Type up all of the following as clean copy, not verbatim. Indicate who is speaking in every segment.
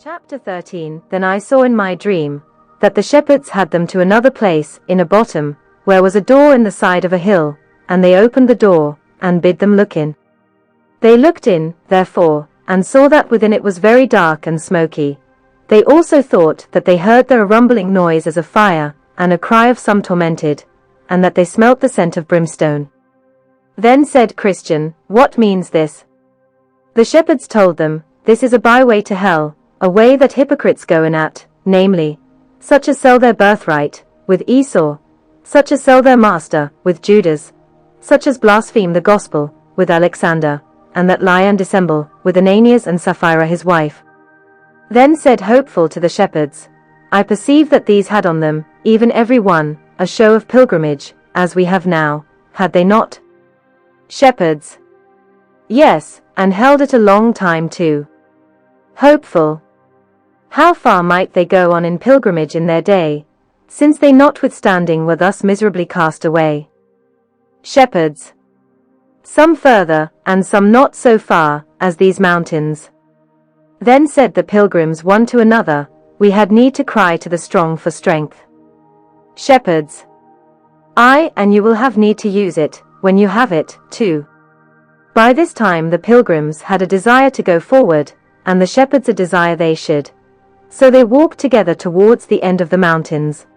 Speaker 1: Chapter 13. Then I saw in my dream that the shepherds had them to another place in a bottom, where was a door in the side of a hill, and they opened the door, and bid them look in. They looked in, therefore, and saw that within it was very dark and smoky. They also thought that they heard there a rumbling noise as of fire, and a cry of some tormented, and that they smelt the scent of brimstone. Then said Christian, What means this? The shepherds told them, This is a byway to hell, a way that hypocrites go in at, namely, such as sell their birthright, with Esau, such as sell their master, with Judas, such as blaspheme the gospel, with Alexander, and that lie and dissemble, with Ananias and Sapphira his wife. Then said Hopeful to the shepherds, I perceive that these had on them, even every one, a show of pilgrimage, as we have now, had they not? Shepherds. Yes, and held it a long time too. Hopeful. How far might they go on in pilgrimage in their day, since they notwithstanding were thus miserably cast away? Shepherds. Some further, and some not so far, as these mountains. Then said the pilgrims one to another, We had need to cry to the strong for strength. Shepherds. Aye, and you will have need to use it, when you have it, too. By this time the pilgrims had a desire to go forward, and the shepherds a desire they should. So they walked together towards the end of the mountains.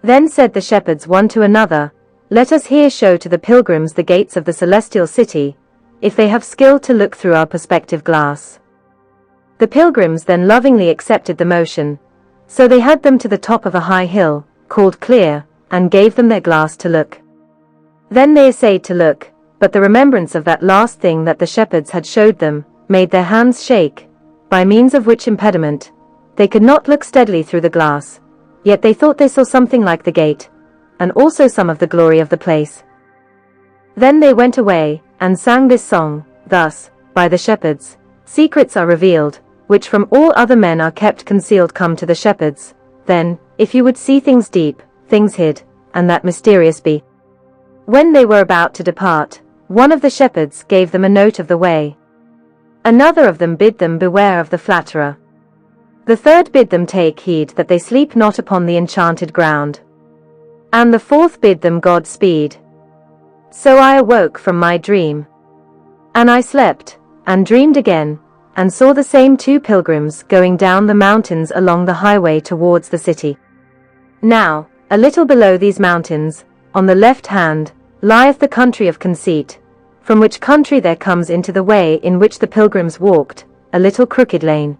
Speaker 1: Then said the shepherds one to another, Let us here show to the pilgrims the gates of the celestial city, if they have skill to look through our perspective glass. The pilgrims then lovingly accepted the motion, so they had them to the top of a high hill, called Clear, and gave them their glass to look. Then they essayed to look, but the remembrance of that last thing that the shepherds had showed them, made their hands shake, by means of which impediment, they could not look steadily through the glass, yet they thought they saw something like the gate, and also some of the glory of the place. Then they went away, and sang this song, thus, by the shepherds, Secrets are revealed, which from all other men are kept concealed come to the shepherds, then, if you would see things deep, things hid, and that mysterious be. When they were about to depart, one of the shepherds gave them a note of the way. Another of them bid them beware of the flatterer. The third bid them take heed that they sleep not upon the enchanted ground. And the fourth bid them God speed. So I awoke from my dream. And I slept, and dreamed again, and saw the same two pilgrims going down the mountains along the highway towards the city. Now, a little below these mountains, on the left hand, lieth the country of Conceit, from which country there comes into the way in which the pilgrims walked, a little crooked lane.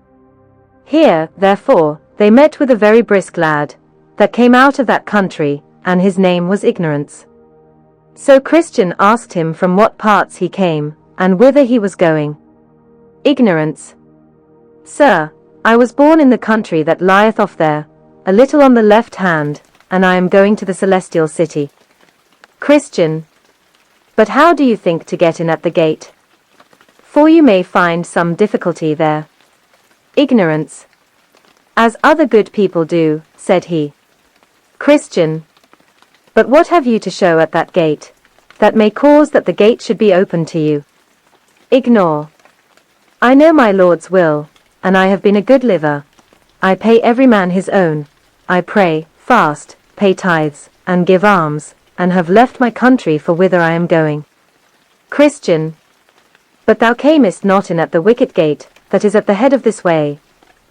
Speaker 1: Here, therefore, they met with a very brisk lad, that came out of that country, and his name was Ignorance. So Christian asked him from what parts he came, and whither he was going. Ignorance. Sir, I was born in the country that lieth off there, a little on the left hand, and I am going to the celestial city. Christian. But how do you think to get in at the gate? For you may find some difficulty there. Ignorance. As other good people do, said he. Christian. But what have you to show at that gate, that may cause that the gate should be opened to you? Ignore. I know my Lord's will, and I have been a good liver. I pay every man his own. I pray, fast, pay tithes, and give alms, and have left my country for whither I am going. Christian. But thou camest not in at the wicket gate, that is at the head of this way.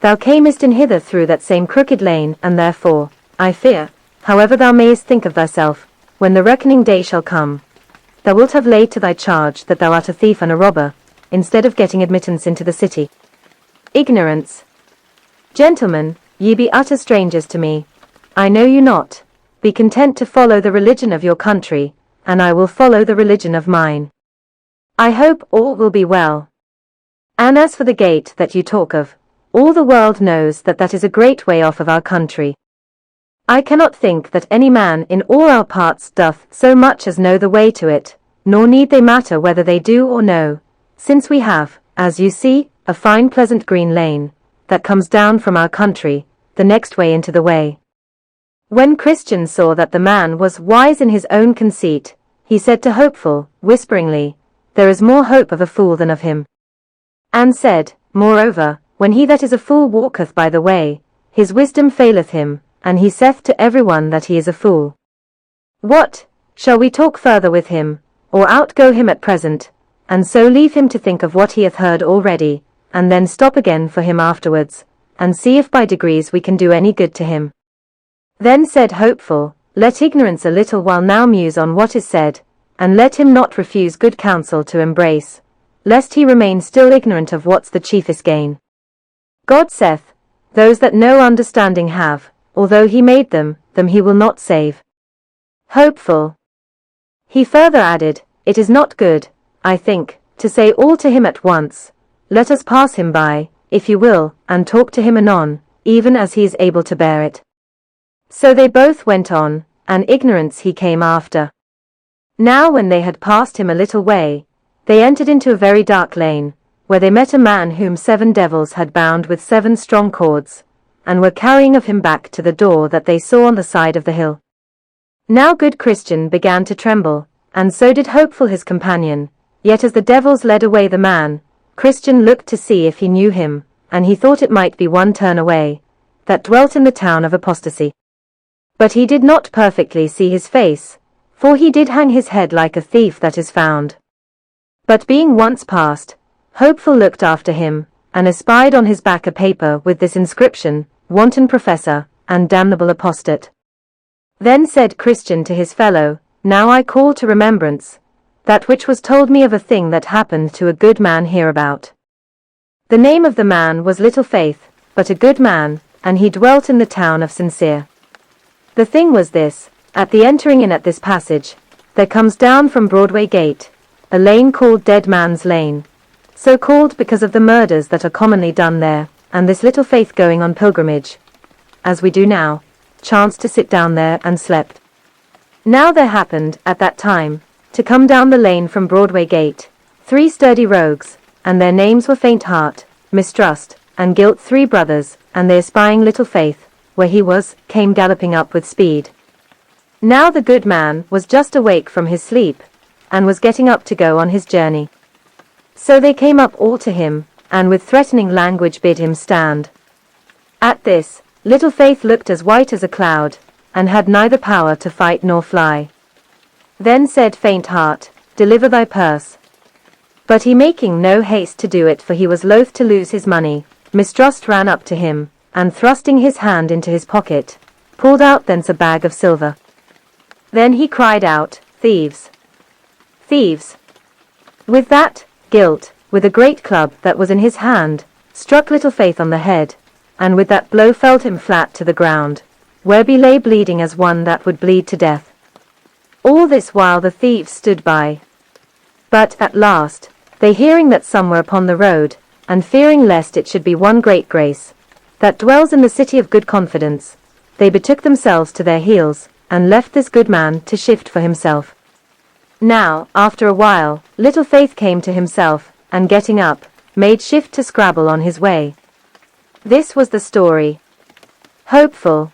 Speaker 1: Thou camest in hither through that same crooked lane, and therefore, I fear, however thou mayest think of thyself, when the reckoning day shall come, thou wilt have laid to thy charge that thou art a thief and a robber, instead of getting admittance into the city. Ignorance. Gentlemen, ye be utter strangers to me. I know you not. Be content to follow the religion of your country, and I will follow the religion of mine. I hope all will be well. And as for the gate that you talk of, all the world knows that that is a great way off of our country. I cannot think that any man in all our parts doth so much as know the way to it, nor need they matter whether they do or no, since we have, as you see, a fine pleasant green lane, that comes down from our country, the next way into the way. When Christian saw that the man was wise in his own conceit, he said to Hopeful, whisperingly, There is more hope of a fool than of him. And said, Moreover, when he that is a fool walketh by the way, his wisdom faileth him, and he saith to every one that he is a fool. What, shall we talk further with him, or outgo him at present, and so leave him to think of what he hath heard already, and then stop again for him afterwards, and see if by degrees we can do any good to him? Then said Hopeful, Let ignorance a little while now muse on what is said, and let him not refuse good counsel to embrace, lest he remain still ignorant of what's the chiefest gain. God saith, Those that no understanding have, although he made them he will not save. Hopeful. He further added, It is not good, I think, to say all to him at once. Let us pass him by, if you will, and talk to him anon, even as he is able to bear it. So they both went on, and ignorance he came after. Now when they had passed him a little way, they entered into a very dark lane, where they met a man whom 7 devils had bound with 7 strong cords, and were carrying of him back to the door that they saw on the side of the hill. Now good Christian began to tremble, and so did Hopeful his companion, yet as the devils led away the man, Christian looked to see if he knew him, and he thought it might be one turn away, that dwelt in the town of apostasy. But he did not perfectly see his face, for he did hang his head like a thief that is found. But being once past, Hopeful looked after him, and espied on his back a paper with this inscription, Wanton Professor, and Damnable Apostate. Then said Christian to his fellow, Now I call to remembrance that which was told me of a thing that happened to a good man hereabout. The name of the man was Little Faith, but a good man, and he dwelt in the town of Sincere. The thing was this, at the entering in at this passage, there comes down from Broadway Gate, a lane called Dead Man's Lane, so called because of the murders that are commonly done there, and this Little Faith going on pilgrimage, as we do now, chanced to sit down there and slept. Now there happened, at that time, to come down the lane from Broadway Gate, 3 sturdy rogues, and their names were Faint Heart, Mistrust, and Guilt, 3 brothers, and they espying Little Faith, where he was, came galloping up with speed. Now the good man was just awake from his sleep, and was getting up to go on his journey. So they came up all to him, and with threatening language bid him stand. At this, Little Faith looked as white as a cloud, and had neither power to fight nor fly. Then said Faint Heart, Deliver thy purse. But he making no haste to do it, for he was loath to lose his money, Mistrust ran up to him, and thrusting his hand into his pocket, pulled out thence a bag of silver. Then he cried out, Thieves! Thieves! With that, Guilt, with a great club that was in his hand, struck Little Faith on the head, and with that blow felled him flat to the ground, where he lay bleeding as one that would bleed to death. All this while the thieves stood by. But, at last, they hearing that some were upon the road, and fearing lest it should be one great grace, that dwells in the city of good confidence, they betook themselves to their heels, and left this good man to shift for himself. Now, after a while, Little Faith came to himself, and getting up, made shift to scrabble on his way. This was the story. Hopeful.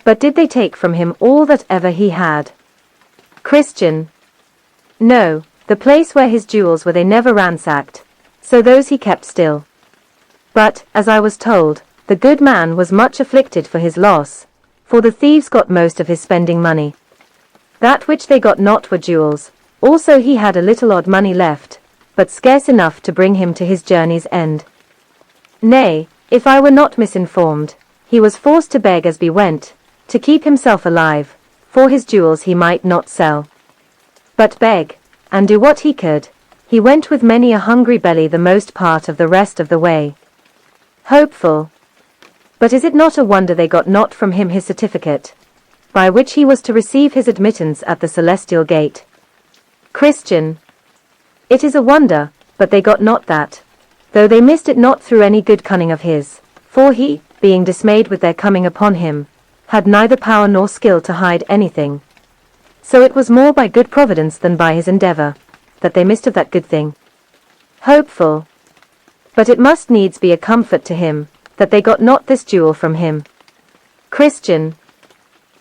Speaker 1: But did they take from him all that ever he had? Christian. No, the place where his jewels were they never ransacked, so those he kept still. But, as I was told, the good man was much afflicted for his loss, for the thieves got most of his spending money. That which they got not were jewels, also he had a little odd money left, but scarce enough to bring him to his journey's end. Nay, if I were not misinformed, he was forced to beg as he went, to keep himself alive, for his jewels he might not sell. But beg, and do what he could, he went with many a hungry belly the most part of the rest of the way. Hopeful. But is it not a wonder they got not from him his certificate, by which he was to receive his admittance at the celestial gate? Christian. It is a wonder, but they got not that, though they missed it not through any good cunning of his, for he, being dismayed with their coming upon him, had neither power nor skill to hide anything. So it was more by good providence than by his endeavor, that they missed of that good thing. Hopeful. But it must needs be a comfort to him, that they got not this jewel from him. Christian.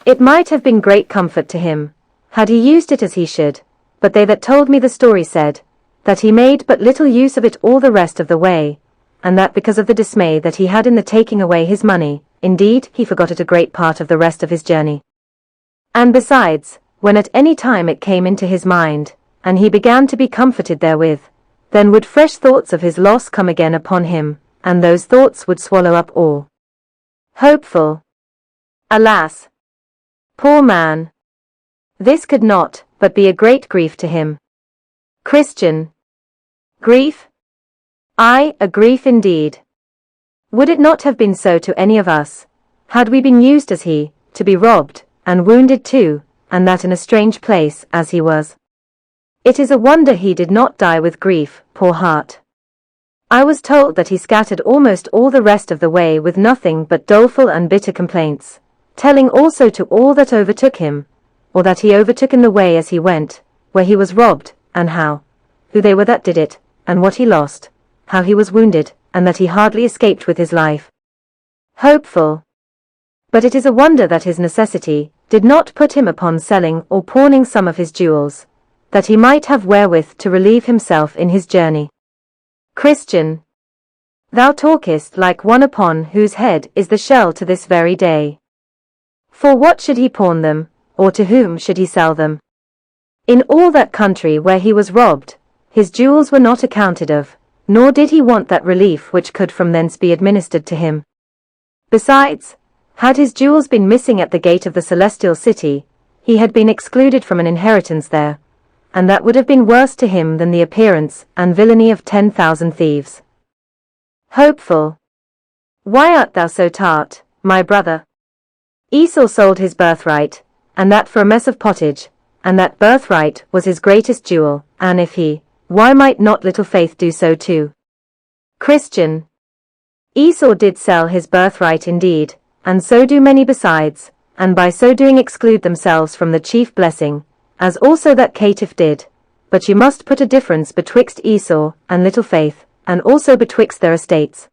Speaker 1: It might have been great comfort to him, had he used it as he should, but they that told me the story said, that he made but little use of it all the rest of the way, and that because of the dismay that he had in the taking away his money, indeed, he forgot it a great part of the rest of his journey. And besides, when at any time it came into his mind, and he began to be comforted therewith, then would fresh thoughts of his loss come again upon him, and those thoughts would swallow up all. Hopeful. Alas! Poor man! This could not but be a great grief to him. Christian. Grief? Aye, a grief indeed. Would it not have been so to any of us, had we been used as he, to be robbed, and wounded too, and that in a strange place, as he was? It is a wonder he did not die with grief, poor heart. I was told that he scattered almost all the rest of the way with nothing but doleful and bitter complaints, telling also to all that overtook him, or that he overtook in the way as he went, where he was robbed, and how, who they were that did it, and what he lost, how he was wounded, and that he hardly escaped with his life. Hopeful. But it is a wonder that his necessity did not put him upon selling or pawning some of his jewels, that he might have wherewith to relieve himself in his journey. Christian. Thou talkest like one upon whose head is the shell to this very day. For what should he pawn them, or to whom should he sell them? In all that country where he was robbed, his jewels were not accounted of, nor did he want that relief which could from thence be administered to him. Besides, had his jewels been missing at the gate of the celestial city, he had been excluded from an inheritance there, and that would have been worse to him than the appearance and villainy of 10,000 thieves. Hopeful. Why art thou so tart, my brother? Esau sold his birthright, and that for a mess of pottage, and that birthright was his greatest jewel, and if he, why might not little faith do so too? Christian. Esau did sell his birthright indeed, and so do many besides, and by so doing exclude themselves from the chief blessing, as also that caitiff did. But you must put a difference betwixt Esau and little faith, and also betwixt their estates.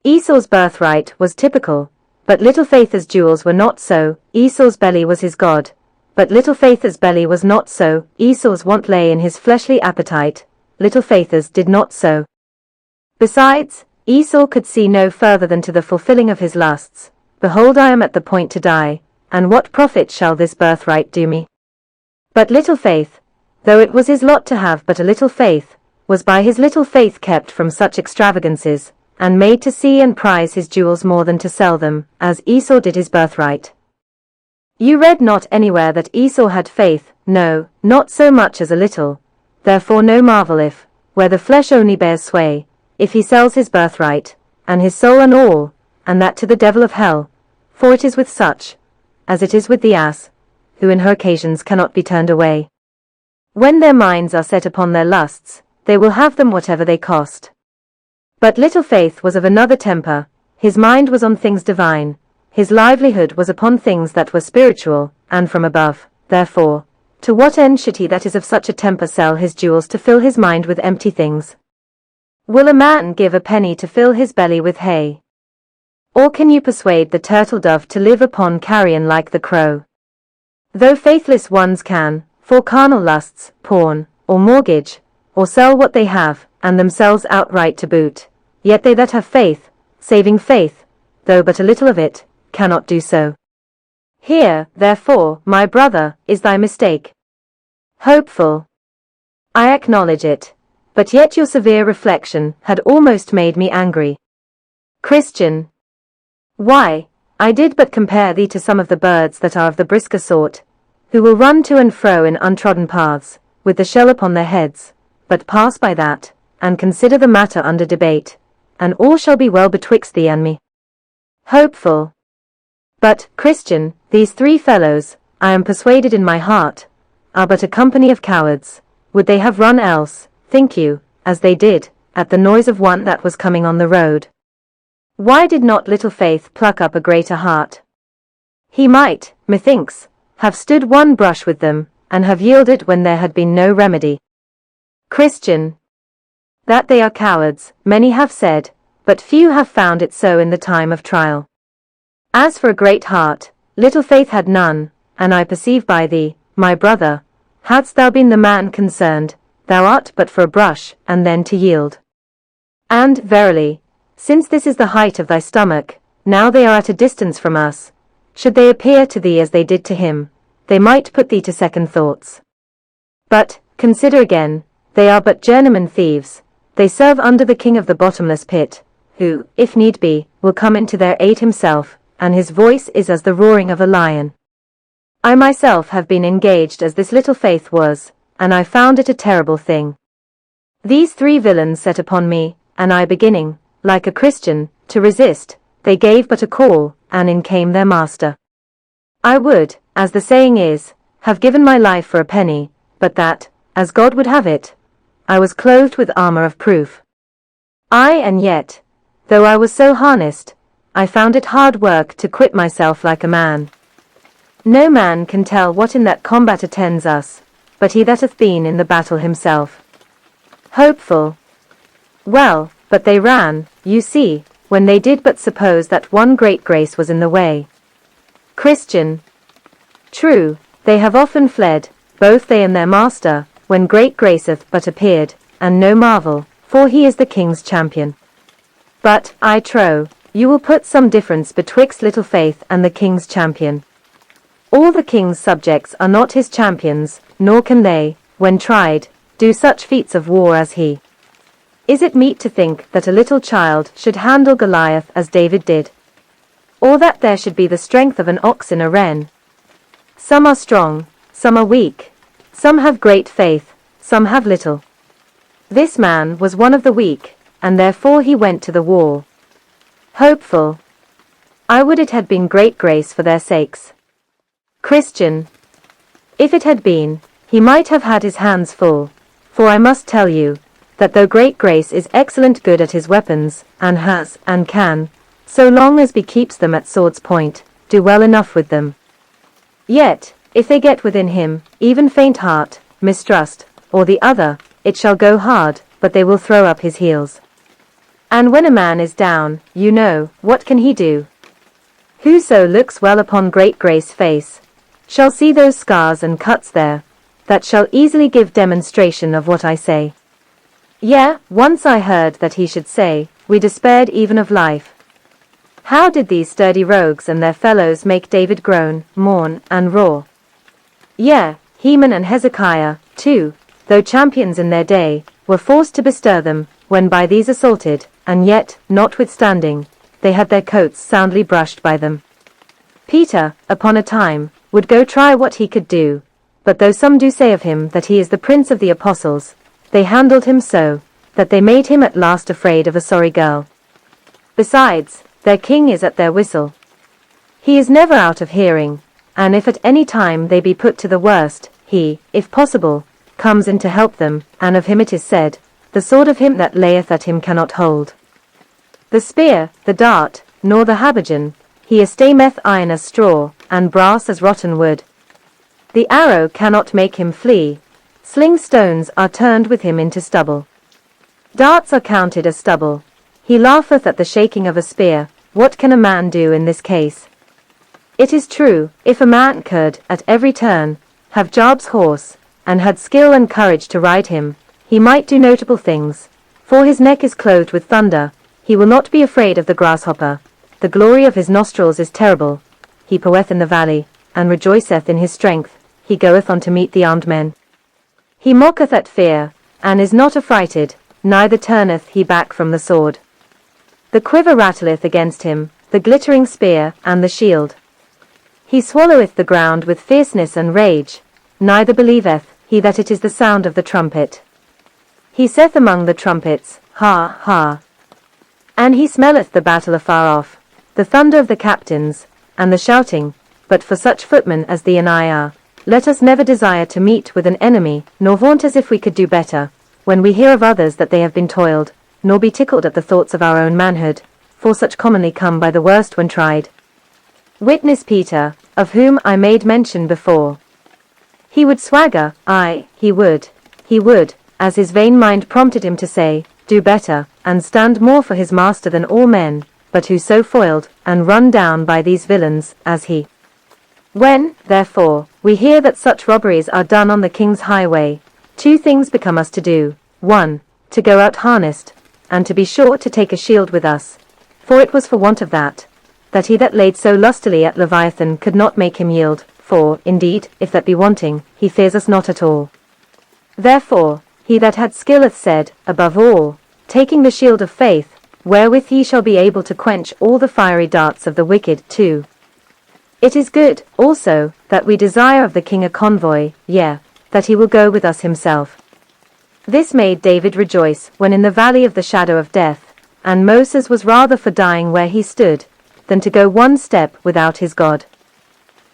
Speaker 1: Esau's birthright was typical, but little faith's jewels were not so. Esau's belly was his God, but little faith's belly was not so. Esau's want lay in his fleshly appetite, little faith's did not so. Besides, Esau could see no further than to the fulfilling of his lusts. Behold, I am at the point to die, and what profit shall this birthright do me? But little faith, though it was his lot to have but a little faith, was by his little faith kept from such extravagances, and made to see and prize his jewels more than to sell them, as Esau did his birthright. You read not anywhere that Esau had faith, no, not so much as a little. Therefore no marvel if, where the flesh only bears sway, if he sells his birthright, and his soul and all, and that to the devil of hell, for it is with such, as it is with the ass, who in her occasions cannot be turned away. When their minds are set upon their lusts, they will have them whatever they cost. But little faith was of another temper, his mind was on things divine, his livelihood was upon things that were spiritual, and from above. Therefore, to what end should he that is of such a temper sell his jewels to fill his mind with empty things? Will a man give a penny to fill his belly with hay? Or can you persuade the turtle dove to live upon carrion like the crow? Though faithless ones can, for carnal lusts, pawn, or mortgage, or sell what they have, and themselves outright to boot, yet they that have faith, saving faith, though but a little of it, cannot do so. Here, therefore, my brother, is thy mistake. Hopeful. I acknowledge it, but yet your severe reflection had almost made me angry. Christian. Why, I did but compare thee to some of the birds that are of the brisker sort, who will run to and fro in untrodden paths, with the shell upon their heads, but pass by that, and consider the matter under debate, and all shall be well betwixt thee and me. Hopeful. But, Christian, these three fellows, I am persuaded in my heart, are but a company of cowards. Would they have run else, think you, as they did, at the noise of one that was coming on the road? Why did not little faith pluck up a greater heart? He might, methinks, have stood one brush with them, and have yielded when there had been no remedy. Christian. That they are cowards, many have said, but few have found it so in the time of trial. As for a great heart, little faith had none, and I perceive by thee, my brother, hadst thou been the man concerned, thou art but for a brush, and then to yield. And, verily, Since this is the height of thy stomach, now they are at a distance from us. Should they appear to thee as they did to him, they might put thee to second thoughts. But, consider again, they are but journeyman thieves, they serve under the king of the bottomless pit, who, if need be, will come into their aid himself, and his voice is as the roaring of a lion. I myself have been engaged as this little faith was, and I found it a terrible thing. These three villains set upon me, and I beginning, like a Christian, to resist, they gave but a call, and in came their master. I would, as the saying is, have given my life for a penny, but that, as God would have it, I was clothed with armor of proof. And yet, though I was so harnessed, I found it hard work to quit myself like a man. No man can tell what in that combat attends us, but he that hath been in the battle himself. Hopeful. Well, but they ran, you see, when they did but suppose that one great grace was in the way. Christian. True, they have often fled, both they and their master, when great grace hath but appeared, and no marvel, for he is the king's champion. But, I trow, you will put some difference betwixt little faith and the king's champion. All the king's subjects are not his champions, nor can they, when tried, do such feats of war as he. Is it meet to think that a little child should handle Goliath as David did? Or that there should be the strength of an ox in a ren? Some are strong, some are weak, some have great faith, some have little. This man was one of the weak, and therefore he went to the wall. Hopeful. I would it had been great grace for their sakes. Christian. If it had been, he might have had his hands full, for I must tell you, that though great grace is excellent good at his weapons, and has, and can, so long as he keeps them at sword's point, do well enough with them. Yet, if they get within him, even faint heart, mistrust, or the other, it shall go hard, but they will throw up his heels. And when a man is down, you know, what can he do? Whoso looks well upon great grace face, shall see those scars and cuts there, that shall easily give demonstration of what I say. Yea, once I heard that he should say, we despaired even of life. How did these sturdy rogues and their fellows make David groan, mourn, and roar? Yea, Heman and Hezekiah, too, though champions in their day, were forced to bestir them, when by these assaulted, and yet, notwithstanding, they had their coats soundly brushed by them. Peter, upon a time, would go try what he could do, but though some do say of him that he is the prince of the apostles, they handled him so, that they made him at last afraid of a sorry girl. Besides, their king is at their whistle. He is never out of hearing, and if at any time they be put to the worst, he, if possible, comes in to help them, and of him it is said, the sword of him that layeth at him cannot hold. The spear, the dart, nor the habergeon, he esteemeth iron as straw, and brass as rotten wood. The arrow cannot make him flee, sling stones are turned with him into stubble. Darts are counted as stubble. He laugheth at the shaking of a spear, what can a man do in this case? It is true, if a man could, at every turn, have Job's horse, and had skill and courage to ride him, he might do notable things, for his neck is clothed with thunder, he will not be afraid of the grasshopper, the glory of his nostrils is terrible, he poeth in the valley, and rejoiceth in his strength, he goeth on to meet the armed men. He mocketh at fear, and is not affrighted, neither turneth he back from the sword. The quiver rattleth against him, the glittering spear, and the shield. He swalloweth the ground with fierceness and rage, neither believeth he that it is the sound of the trumpet. He saith among the trumpets, Ha, ha. And he smelleth the battle afar off, the thunder of the captains, and the shouting, but for such footmen as thee and I are, let us never desire to meet with an enemy, nor vaunt as if we could do better, when we hear of others that they have been toiled, nor be tickled at the thoughts of our own manhood, for such commonly come by the worst when tried. Witness Peter, of whom I made mention before. He would swagger, he would, as his vain mind prompted him to say, do better, and stand more for his master than all men, but who so foiled, and run down by these villains, as he. When, therefore, we hear that such robberies are done on the king's highway, two things become us to do, 1. To go out harnessed, and to be sure to take a shield with us. For it was for want of that he that laid so lustily at Leviathan could not make him yield, for, indeed, if that be wanting, he fears us not at all. Therefore, he that had skill hath said, above all, taking the shield of faith, wherewith ye shall be able to quench all the fiery darts of the wicked, 2. It is good, also, that we desire of the king a convoy, yea, that he will go with us himself. This made David rejoice when in the valley of the shadow of death, and Moses was rather for dying where he stood, than to go one step without his God.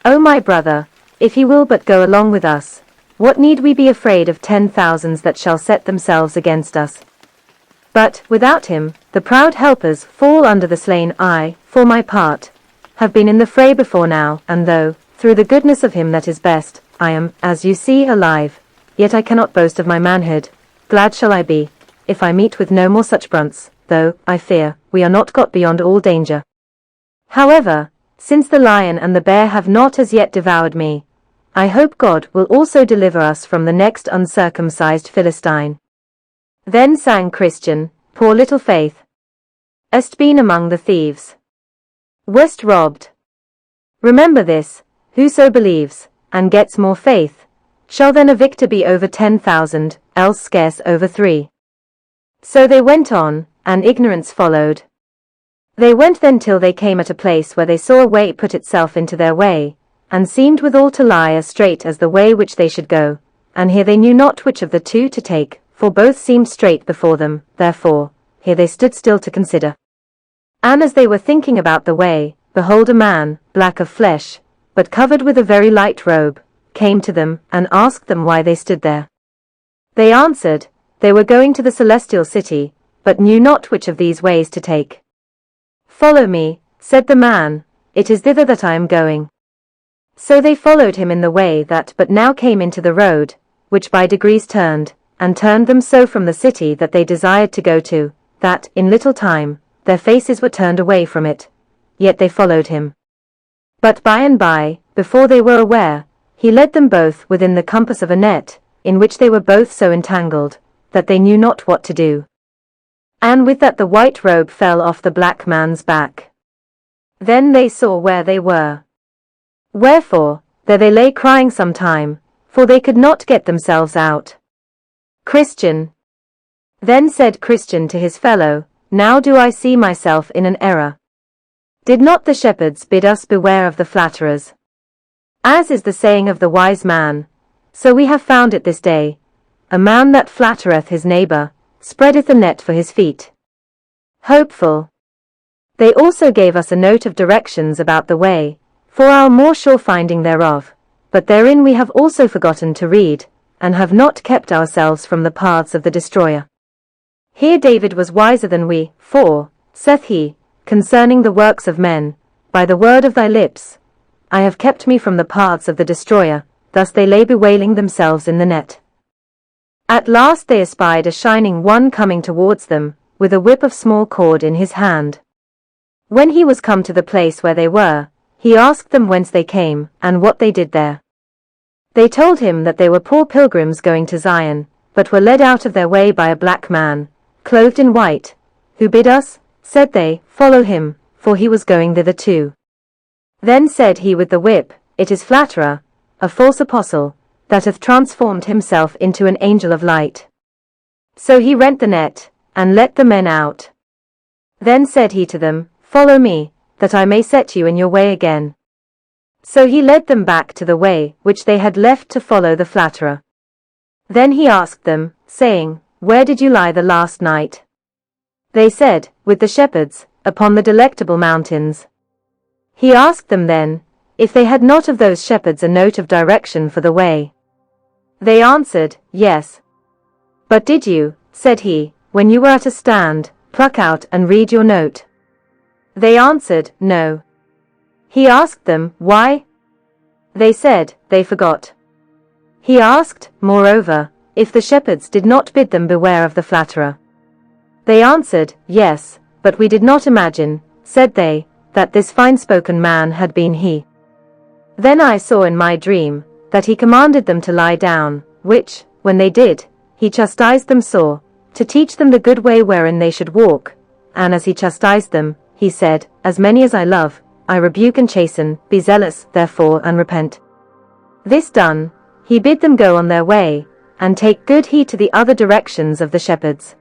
Speaker 1: O my brother, if he will but go along with us, what need we be afraid of 10,000s that shall set themselves against us? But, without him, the proud helpers fall under the slain. I, for my part, have been in the fray before now, and though, through the goodness of him that is best, I am, as you see, alive, yet I cannot boast of my manhood. Glad shall I be, if I meet with no more such brunts, though, I fear, we are not got beyond all danger. However, since the lion and the bear have not as yet devoured me, I hope God will also deliver us from the next uncircumcised Philistine. Then sang Christian, poor little Faith. Hast been among the thieves. Wast robbed. Remember this, whoso believes, and gets more faith, shall then a victor be over 10,000, else scarce over 3. So they went on, and ignorance followed. They went then till they came at a place where they saw a way put itself into their way, and seemed withal to lie as straight as the way which they should go, and here they knew not which of the two to take, for both seemed straight before them, therefore, here they stood still to consider. And as they were thinking about the way, behold a man, black of flesh, but covered with a very light robe, came to them, and asked them why they stood there. They answered, they were going to the celestial city, but knew not which of these ways to take. Follow me, said the man, it is thither that I am going. So they followed him in the way that but now came into the road, which by degrees turned them so from the city that they desired to go to, that, in little time, their faces were turned away from it. Yet they followed him. But by and by, before they were aware, he led them both within the compass of a net, in which they were both so entangled, that they knew not what to do. And with that the white robe fell off the black man's back. Then they saw where they were. Wherefore, there they lay crying some time, for they could not get themselves out. Christian. Then said Christian to his fellow, now do I see myself in an error. Did not the shepherds bid us beware of the flatterers? As is the saying of the wise man, so we have found it this day, a man that flattereth his neighbor, spreadeth a net for his feet. Hopeful. They also gave us a note of directions about the way, for our more sure finding thereof, but therein we have also forgotten to read, and have not kept ourselves from the paths of the destroyer. Here David was wiser than we, for, saith he, concerning the works of men, by the word of thy lips, I have kept me from the paths of the destroyer. Thus they lay bewailing themselves in the net. At last they espied a shining one coming towards them, with a whip of small cord in his hand. When he was come to the place where they were, he asked them whence they came, and what they did there. They told him that they were poor pilgrims going to Zion, but were led out of their way by a black man, clothed in white, who bid us, said they, follow him, for he was going thither too. Then said he with the whip, it is flatterer, a false apostle, that hath transformed himself into an angel of light. So he rent the net, and let the men out. Then said he to them, follow me, that I may set you in your way again. So he led them back to the way which they had left to follow the flatterer. Then he asked them, saying, where did you lie the last night? They said, with the shepherds, upon the delectable mountains. He asked them then, if they had not of those shepherds a note of direction for the way. They answered, yes. But did you, said he, when you were at a stand, pluck out and read your note? They answered, no. He asked them, why? They said, they forgot. He asked, moreover, if the shepherds did not bid them beware of the flatterer. They answered, yes, but we did not imagine, said they, that this fine-spoken man had been he. Then I saw in my dream, that he commanded them to lie down, which, when they did, he chastised them sore, to teach them the good way wherein they should walk. And as he chastised them, he said, As many as I love, I rebuke and chasten, be zealous, therefore, and repent. This done, he bid them go on their way, and take good heed to the other directions of the shepherds.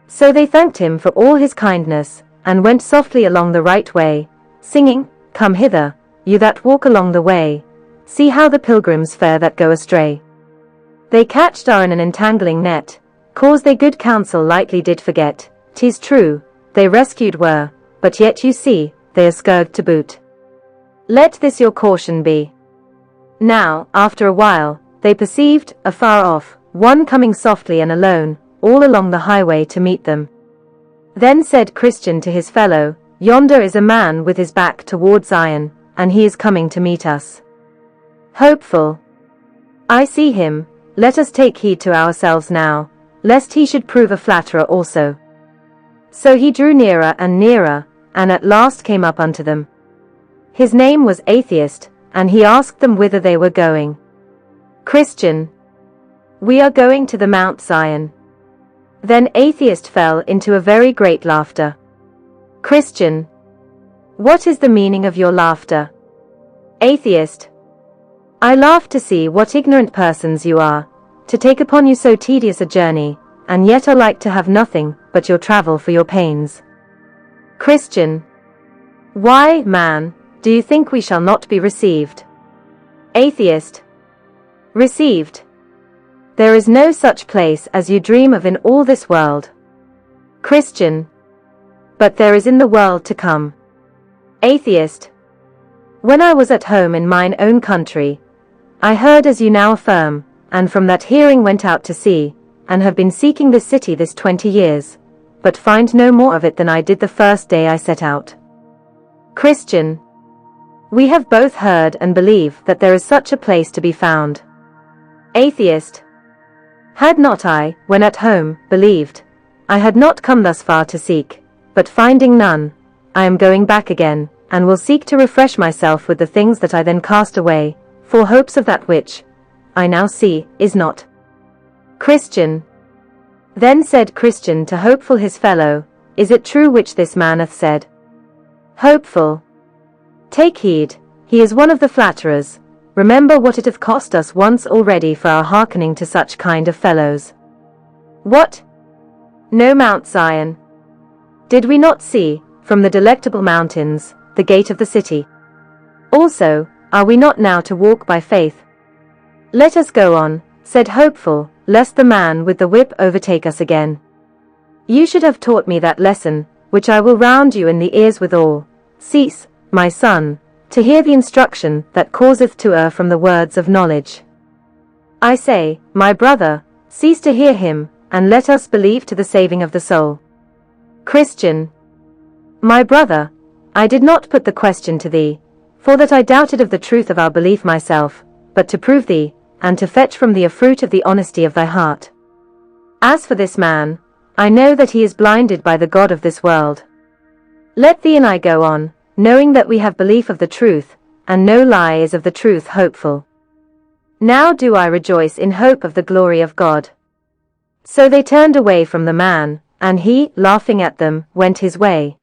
Speaker 1: So they thanked him for all his kindness, and went softly along the right way, singing, Come hither, you that walk along the way, see how the pilgrims fare that go astray. They catched are in an entangling net, cause they good counsel lightly did forget. 'Tis true, they rescued were, but yet you see, they are scourged to boot. Let this your caution be. Now, after a while, they perceived, afar off, one coming softly and alone, all along the highway to meet them. Then said Christian to his fellow, Yonder is a man with his back toward Zion, and he is coming to meet us. Hopeful. I see him, let us take heed to ourselves now, lest he should prove a flatterer also. So he drew nearer and nearer, and at last came up unto them. His name was Atheist, and he asked them whither they were going. Christian. We are going to the Mount Zion. Then Atheist fell into a very great laughter. Christian. What is the meaning of your laughter? Atheist. I laugh to see what ignorant persons you are, to take upon you so tedious a journey, and yet are like to have nothing but your travel for your pains. Christian. Why, man, do you think we shall not be received? Atheist. Received. There is no such place as you dream of in all this world. Christian. But there is in the world to come. Atheist. When I was at home in mine own country, I heard as you now affirm, and from that hearing went out to sea, and have been seeking this city this 20 years, but find no more of it than I did the first day I set out. Christian. We have both heard and believe that there is such a place to be found. Atheist. Had not I, when at home, believed, I had not come thus far to seek, but finding none, I am going back again, and will seek to refresh myself with the things that I then cast away, for hopes of that which, I now see, is not. Christian. Then said Christian to Hopeful his fellow, Is it true which this man hath said? Hopeful. Take heed, he is one of the flatterers. Remember what it hath cost us once already for our hearkening to such kind of fellows. What? No Mount Zion. Did we not see, from the delectable mountains, the gate of the city? Also, are we not now to walk by faith? Let us go on, said Hopeful, lest the man with the whip overtake us again. You should have taught me that lesson, which I will round you in the ears withal. Cease, my son, to hear the instruction that causeth to err from the words of knowledge. I say, my brother, cease to hear him, and let us believe to the saving of the soul. Christian. My brother, I did not put the question to thee, for that I doubted of the truth of our belief myself, but to prove thee, and to fetch from thee a fruit of the honesty of thy heart. As for this man, I know that he is blinded by the God of this world. Let thee and I go on, knowing that we have belief of the truth, and no lie is of the truth hopeful. Now do I rejoice in hope of the glory of God. So they turned away from the man, and he, laughing at them, went his way.